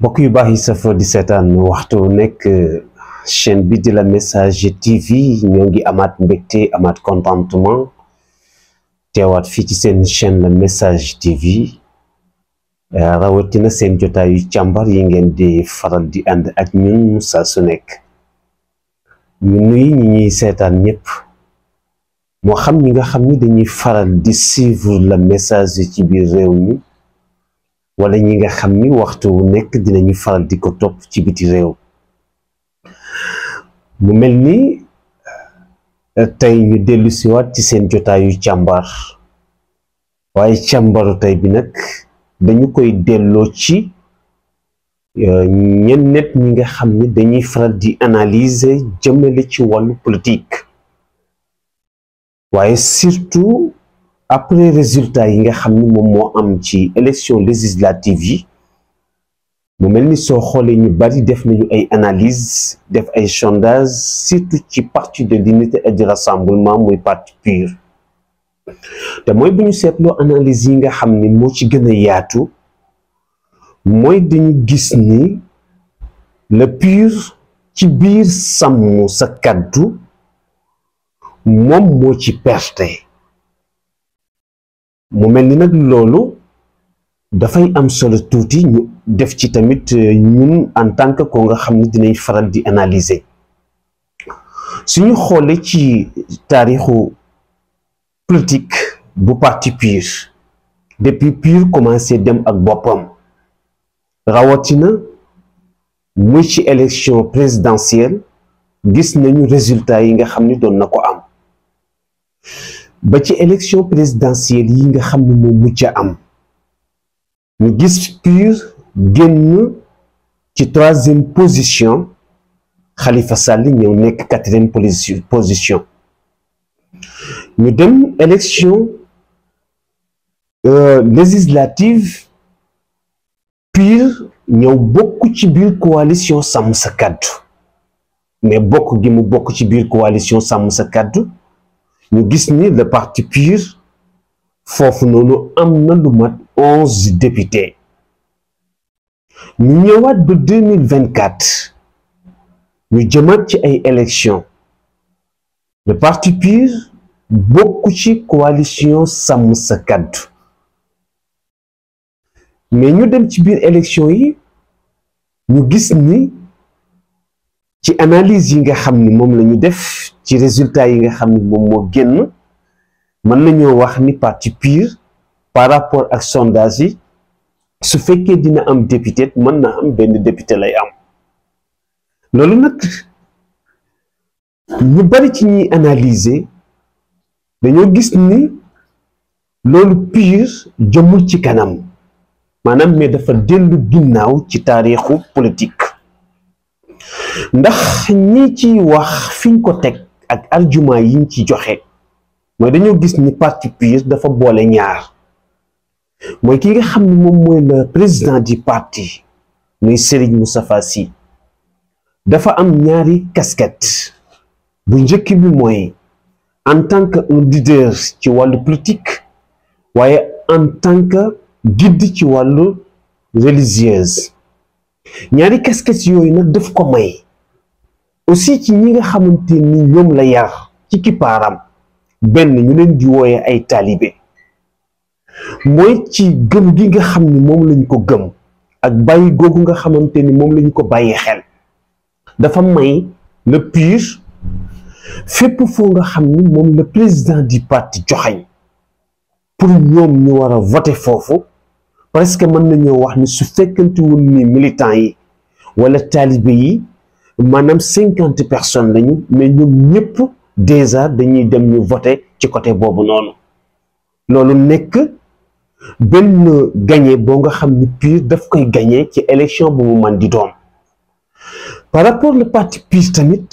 mbokk yu baax yi safo di seetaan waxtu nekk chaîne bi di la message TV ñoo ngi amaat mbégte amaat contentement teewaat fii ci seen chaîne la message TV rawatina seen jotaayu càmbar yi ngeen di faral di ànd ak ñun saa su nekk ñu nuyu ñi ñuy seetaan ñëpp moo xam ñi nga xam ni dañuy faral di suivre la message ci biir réew mi wala ñi nga xam ni waxtu wu nekk dinañu faral di ko topp ci biti réew mu mel ni tey ñu dellu siwaat ci seen jotaayu càmbar waaye càmbaru tey bi nag dañu koy delloo ci ñenn nit ñi nga xam ni dañuy faral di analyser jëmale ci wàllu politique waaye surtout après résultat yi nga xam ni moom moo am ci élection législative yi mu mel ni soo xoolee ñu bari def nañu ay analyse def ay sondage surtout ci parti de l'unité et du rassemblement muy parti PUR te mooy bu ñu seetloo analyse yi nga xam ni moo ci gën a yaatu mooy dañu gis ni le PUR ci biir sàmm sa kàddu moom moo ci perte mu mel ni nag loolu dafay am solo tuuti ñu def ci tamit ñun en tant que ko nga xam ne dinañ faral di analyser suñu xoolee ci taarixu politique bu parti PUR depuis PUR commencé dem ak boppam rawatina muy ci élection présidentielle gis nañu résultat yi nga xam ni doon na ko am ba ci élection présidentielle yi nga xam ni moo mujj a am ñu gis PUR génn ci 3e position Khalifa Sall ñëw nekk 4e position ñu dem élection législative PUR ñëw bokk ci biir coalition sàmm sa kàddu mais bokk gi mu bokk ci biir coalition sàmm sa kàddu ñu gis ni le parti PUR foofu noonu am na lu mat 11 députés ñu ñëwaat ba 2024 ñu jëmaat ci ay élections le parti PUR bokk ci coalition sàmm sa kàddu mais ñu dem ci biir élection yi ñu gis ni ci analyse yi nga xam ni moom la ñu def ci résultat yi nga xam ni moom moo génn mën nañoo wax ni parti PUR par rapport ak sondage yi su fekkee dina am député mën na am benn député lay am loolu nag ñu bari ci ñuy analyser dañoo gis ni loolu PUR jëmul ci kanam maanaam mais dafa dellu ginnaaw ci taarixu politique ndax ñi ci wax fiñ ko teg ak argument yiñ ci joxe mooy dañoo gis ni parti PUR dafa boole ñaar mooy ki nga xam ne moom mooy le président du parti muy Serigne Moustapha Sy dafa am ñaari casquette bu njëkk bi mooy en tant que un leader ci wàllu politique waaye en tant que guide ci wàllu religieuse ñaari casquette yooyu nag daf ko may aussi ci ñi nga xamante ni ñoom la yar ci kippaaram benn ñu leen di wooye ay taalibe mooy ci gëm gi nga xam ni moom lañ ko gëm ak bàyyi googu nga xamante ni moom lañ ko bàyyi xel dafa may le PUR fépp foo nga xam ni moom le président du parti joxañ pour ñoom ñu war a voter foofu parce que mën nañoo wax ni su fekkante woon ni militants yi wala taalibe yi maanaam 50 personnes lañu mais ñoom ñëpp déjà dañuy dem ñu voter ci côté boobu noonu loolu nekk benn gagné boo nga xam ni PUR daf koy gagné ci élection bu mu man di doon par rapport le parti PUR tamit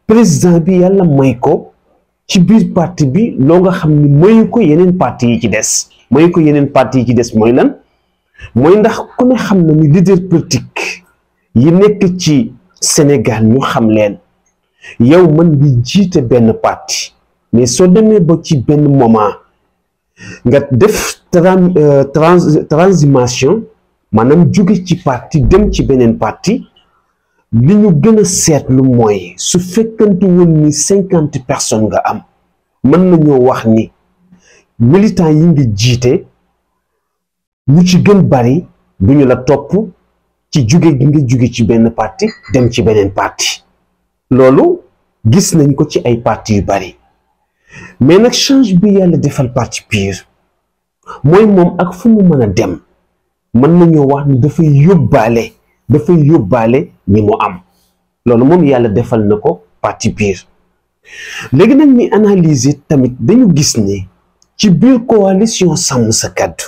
président bi yàlla may ko ci biir parti bi loo nga xam ni mayu ko yeneen parti yi ci des mayu ko yeneen parti yi ci des mooy lan mooy ndax ku ne xam na ni leader politique yi nekk ci Sénégal ñu xam leen yow mën ngi jiite benn parti mais soo demee ba ci benn moment nga def transhumation maanaam jóge ci parti dem ci beneen parti li ñu gën a seetlu mooy su fekkante woon ni 50 personnes nga am mën nañoo wax ni militants yi ngi jiite ñu ci gën bari duñu la topp ci jóge gi nga jóge ci benn parti dem ci beneen parti loolu gis nañ ko ci ay parti yu bari mais nag change bi yàlla defal parti PUR mooy moom ak fu mu mën a dem mën nañoo wax ni dafay yóbbaale ñi mu am loolu moom yàlla defal na ko parti PUR léegi nag ñi analyser tamit dañu gis ni ci biir coalition Sàmm Sa Kàddu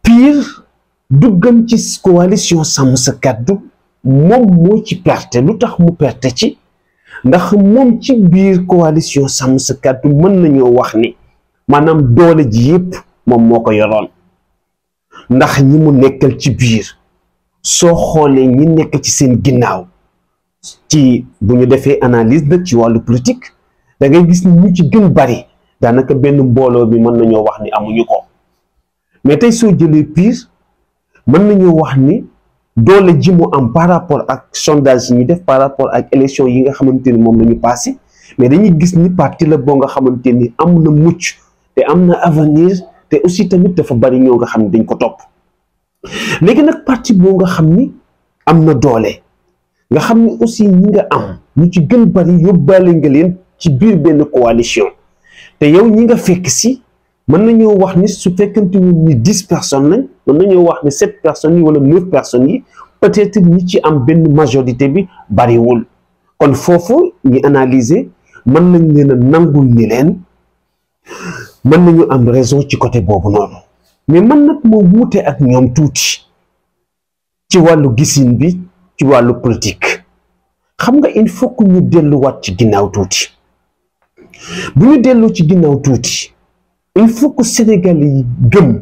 PUR duggam ci coalition Sàmm Sa Kàddu moom moo ci perte lu tax mu perte ci ndax moom ci biir coalition Sàmm Sa Kàddu mën nañoo wax ni maanaam doole ji yépp moom moo ko yoroon ndax ñi mu nekkal ci biir soo xoolee ñi nekk ci seen ginnaaw ci bu ñu defee analyse nag ci wàllu politique da ngay gis ni ñu ci gën bari daanaka benn mbooloo bi mën nañoo wax ni amuñu ko mais tey soo jëlee PUR mën nañoo wax ni doole ji mu am par rapport ak sondage yi ñu def par rapport ak élection yi nga xamante ni moom la ñu passé mais dañuy gis ni parti la boo nga xamante ni am na mucc te am na avenir te aussi tamit dafa bari ñoo nga xam ne dañ ko topp léegi nag parti boo nga xam ni am na doole nga xam ni aussi ñi nga am ñu ci gën bari yóbbaale nga leen ci biir benn coalition te yow ñi nga fekk si mën nañoo wax ni su fekkante ni 10 personnes lañ mën nañoo wax ni 7 personnes yi wala 9 personnes yi peut-être ñi ci am benn majorité bi bariwul kon foofu ñi analyser mën nañ leen a nangul ni leen mën nañu am raison ci côté boobu noonu mais man nag moo wuute ak ñoom tuuti ci wàllu gisin bi ci wàllu politique xam nga il faut que ñu delluwaat ci ginnaaw tuuti bu ñu dellu ci ginnaaw tuuti il faut que Sénégal yi gëm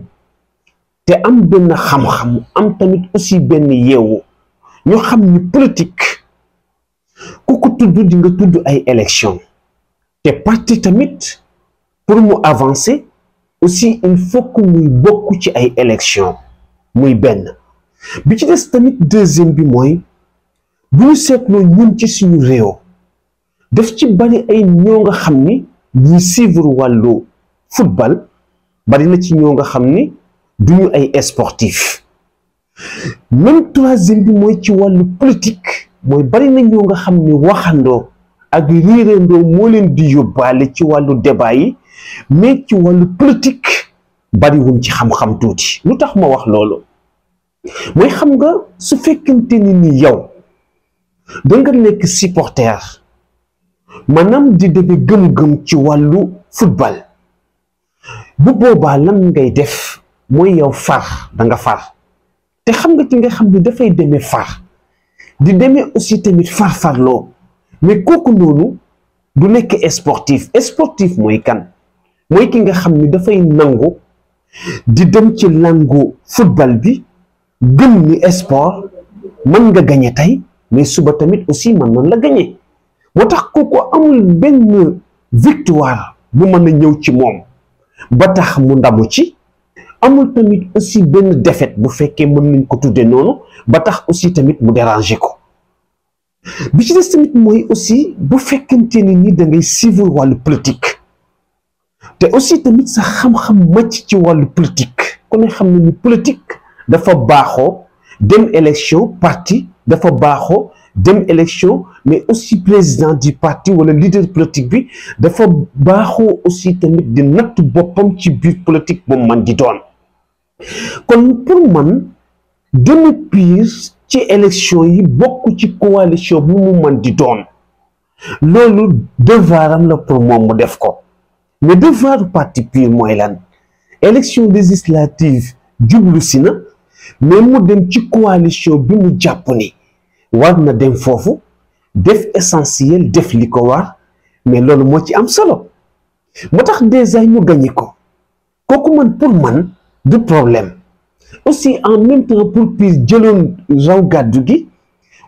te am benn xam-xam am tamit aussi benn yeewu ñu xam ni politique ku ko tudd di nga tudd ay élection te parti tamit pour mu avancer aussi il faut que muy bokk ci ay élection muy benn bi ci des tamit deuxième bi mooy bu ñu seetloo ñun ci suñu réew daf ci bari ay ñoo nga xam ni ñuy suivre wàllu football bari na ci ñoo nga xam ni duñu ay sportif même troisième bi mooy ci wàllu politique mooy bari na ñoo nga xam ni waxandoo ak riirandoo moo leen di yóbbaale ci wàllu débat yi mais ci wàllu politique bariwuñ ci xam-xam tuuti lu tax ma wax loolu mooy xam nga su fekkente ni yow da nga nekk supporter maanaam di deme gëm-gëm ci wàllu football bu boobaa lan ngay def mooy yow far da nga far te xam nga ci nga xam ni dafay demee far di demee aussi tamit farfarloo mais kooku noonu du nekk sportif mooy kan mooy ki nga xam ni dafay nangu di dem ci langu football bi gëm ni sport mën nga gañe tey mais suba tamit aussi mën la gañe moo tax kooku amul benn victoire bu mën a ñëw ci moom ba tax mu ndamu ci amul tamit aussi benn défaite bu fekkee mën nañ ko tudde noonu ba tax aussi tamit mu déranger ko bi ci des tamit mooy aussi bu fekkente ni da ngay suivre wàllu politique te aussi tamit sa xam-xam màcc ci wàllu politique ku ne xam ne ni politique dafa baaxoo dem élection parti dafa baaxoo dem élection mais aussi président du parti wala leader politique bi dafa baaxoo aussi tamit di natt boppam ci biir politique bu man di doon kon pour man demi PUR ci élection yi bokk ci coalition bu mu man di doon loolu devoiram la pour moom mu def ko mais devoir parti PUR mooy lan élection législative jublu si na mais mu dem ci coalition bi mu jàpp ni war na dem foofu def essentiel def li ko war mais loolu moo ci am solo moo tax déjà ñu gagné ko kooku man pour man du problème aussi en même temps pour PUR jëloon raw gàddu gi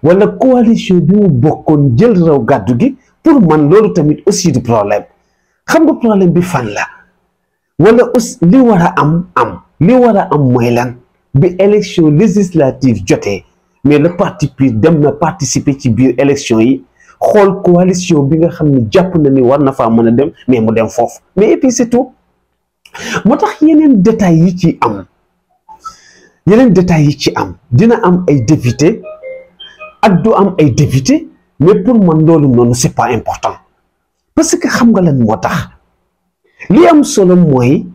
wala coalition bi mu bokkoon jël raw gàddu gi pour man loolu tamit aussi du problème xam nga problème bi fan la wala aussi li war a am li war a am mooy lan bi élection législative jotee mais le parti PUR dem na participer ci biir élection yi xool coalition bi nga xam ne jàpp na ni war na faa mën a dem mais mu dem foofu mais et puis c'est tout moo tax yeneen détails yi ci am dina am ay député ak du am ay député mais pour man loolu noonu c'est pas important parce que xam nga lan moo tax li am solo mooy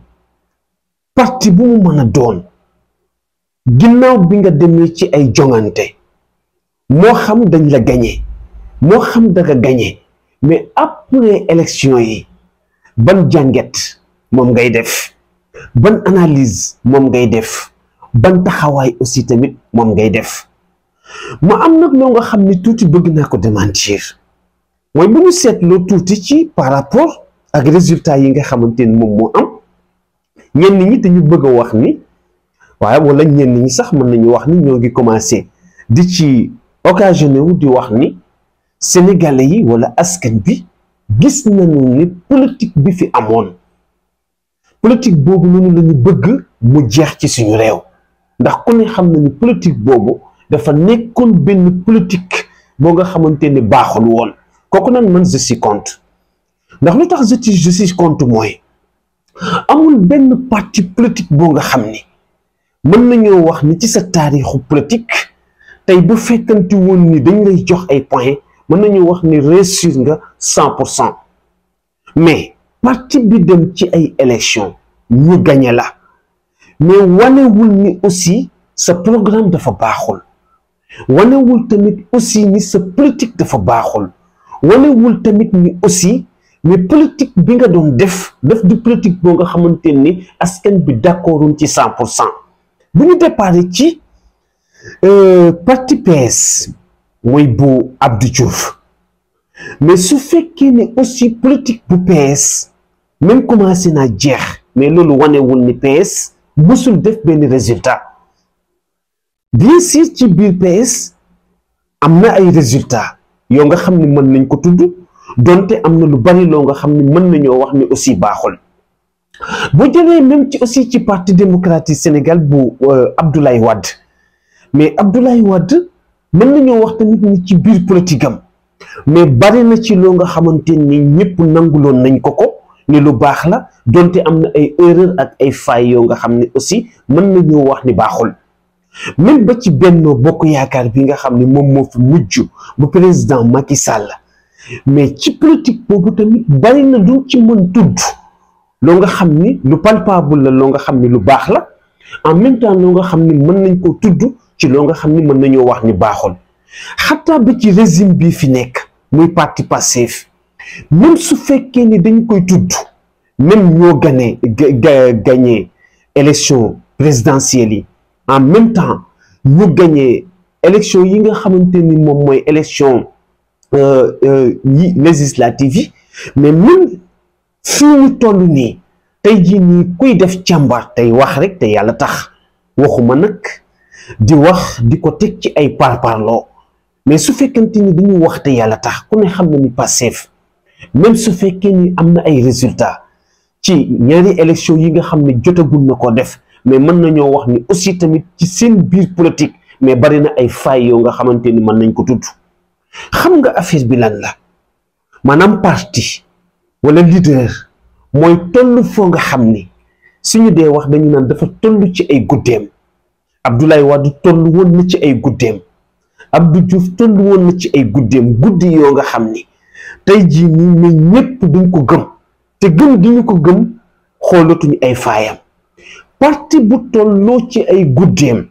parti bu mu mën a doon ginnaaw bi nga demee ci ay jongante moo xam dañ la gagné moo xam da nga gagné mais après élection yi ban jànget moom ngay def ban analyse moom ngay def ban taxawaay aussi tamit moom ngay def ma am nag loo nga xam ni tuuti bëgg naa ko démentir mooy bu ñu seetloo tuuti ci par rapport ak résultat yi nga xamante ni moom moo am ñenn ñi dañu bëgg a wax ni waaye wala ñenn ñi sax mën nañu wax ni ñoo ngi commencé di ci occasionné wu di wax ni sénégalais yi wala askan bi gis nañu ni politique bi fi amoon politique boobu noonu la ñu bëgg mu jeex ci suñu réew ndax ku ne xam na ni politique boobu dafa nekkoon benn politique boo nga xamante ni baaxul woon kooku nag man je suis contre ndax lu tax je suis contre mooy amul benn parti politique boo nga xam ni mën nañoo wax ni ci sa taarixu politique tey bu fekkanti woon ni dañ lay jox ay points mën nañoo wax ni réussir nga 100% mais parti bi dem ci ay élections ñu gagné la mais wanewul ni aussi sa programme dafa baaxul wanewul tamit aussi ni sa politique dafa baaxul wanewul tamit ni aussi mais politique bi nga doon def du politique boo nga xamante ni askan bi d'accordul ci 100%. bu ñu déparé ci parti PS mooy bu Abdou Diouf mais su fekkee ne aussi politique bu PS même commencé naa jeex mais loolu wanewul ni PS musul def benn résultat bien sûr ci biir PS am na ay résultats yoo nga xam ne mën nañ ko tudd donte am na lu bari loo nga xam ne mën nañoo wax ni aussi baaxul bu jëlee même ci aussi ci parti démocratique Sénégal bu Abdoulaye Wade mais Abdoulaye Wade mën nañoo wax tamit ni ci biir politique am mais bari na ci loo nga xamante ni ñëpp nanguloon nañ ko ni lu baax la donte am na ay erreur ak ay failles yoo nga xam ne aussi mën nañoo wax ni baaxul même ba ci Benno Bokk Yaakaar bi nga xam ne moom moo fi mujj bu président Macky Sall mais ci politique boobu tamit bari na lu ci mën tudd loo nga xam ni lu palpable la loo nga xam ni lu baax la en même temps loo nga xam ni mën nañ ko tudd ci loo nga xam ni mën nañoo wax ni baaxul xataa ba ci régime bi fi nekk muy parti Pastef même su fekkee ni dañ koy tudd même ñoo gagné élection présidentielle yi en même temps ñu gagné élection yi nga xamante ni moom mooy élection yi législative yi mais même fii ñu toll nii tey jii nii kuy def càmbar tey wax rek te yàlla tax waxuma nag di wax di ko teg ci ay parparloo mais su fekkente ni dañu wax te yàlla tax ku ne xam na ni Pastef même su fekkee ni am na ay résultats ci ñaari élection yi nga xam ne jotagul na ko def mais mën nañoo wax ni aussi tamit ci seen biir politique mais bari na ay failles yoo nga xamante ni mën nañ ko tudd xam nga affaire bi lan la maanaam parti wala leader mooy toll foo nga xam ni suñu dee wax dañu naan dafa toll ci ay guddeem Abdoulaye Wade toll woon na ci ay guddeem Abdou Diouf toll woon na ci ay guddeem guddi yoo nga xam ni tey jii nii mais ñëpp duñ ko gëm te gëm gi ñu ko gëm xoolatuñu ay faayam parti bu tolloo ci ay guddeem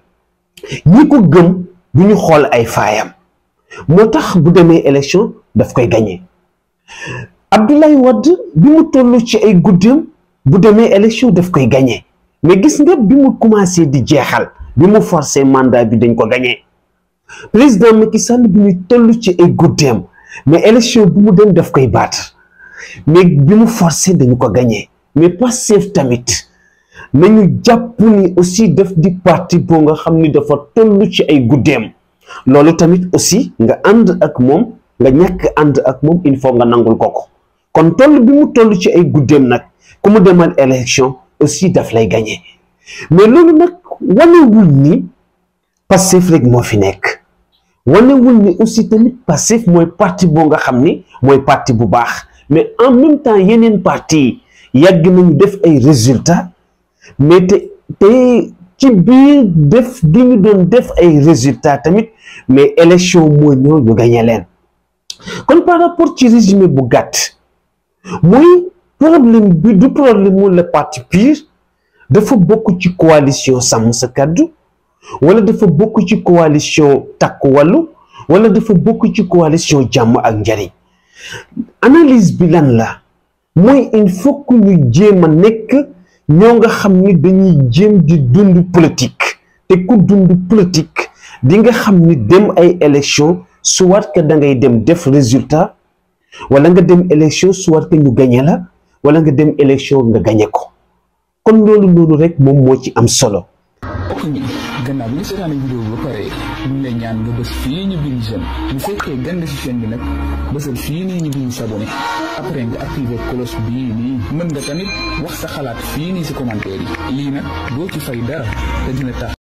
ñi ko gëm duñu xool ay faayam moo tax bu demee élection daf koy gagné Abdoulaye Wade bi mu toll ci ay guddeem bu demee élection daf koy gagné mais gis nga bi mu commencé di jeexal bi mu forcé mandat bi dañ ko gagné président Macky Sall bi ñu toll ci ay guddeem mais élection bi mu dem daf koy battre mais bi mu forcé dañu ko gagné mais Pastef tamit nañu jàpp ni aussi daf di parti boo nga xam ni dafa toll ci ay guddeem loolu tamit aussi nga ànd ak moom nga ñàkk ànd ak moom il faut nga nangul ko kon toll bi mu toll ci ay guddeem nag ku mu demal élection aussi daf lay gagné mais loolu nag wanewul ni Pastef rek moo fi nekk wanewul ni aussi tamit Pastef mooy parti boo nga xam ni mooy parti bu baax mais en même temps yeneen parti yàgg nañu def ay résultats mais te ci biir def gi ñu doon def ay résultats tamit mais élection moo ñëw ñu gagné leen kon par rapport ci résumé bu gàtt mooy problème bi du problème mu le parti PUR dafa bokk ci coalition Sàmm Sa Kàddu wala dafa bokk ci coalition Takku Wallu wala dafa bokk ci coalition Jàmm ak Njariñ analyse bi lan la mooy il faut que ñu jéem a nekk ñoo nga xam ni dañuy jéem di dund politique te ku dund politique di nga xam ni dem ay élection soit que da ngay dem def résultat wala nga dem élection soit que ñu gagné la wala nga dem élection nga gagné ko kon loolu noonu rek moom moo ci am solo. ok gannaaw bi ñu seetaanee vidéo bi ba pare ñu ngi lay ñaan nga bës fii ñu bind j'aime bu fekkee gën nga ci chaîne bi nag bësal fii nii ñu bind s'abonné après nga activer cloche bii nii mën nga tamit wax sa xalaat fii nii ci commentaire yi lii nag doo ci fay dara te dina tax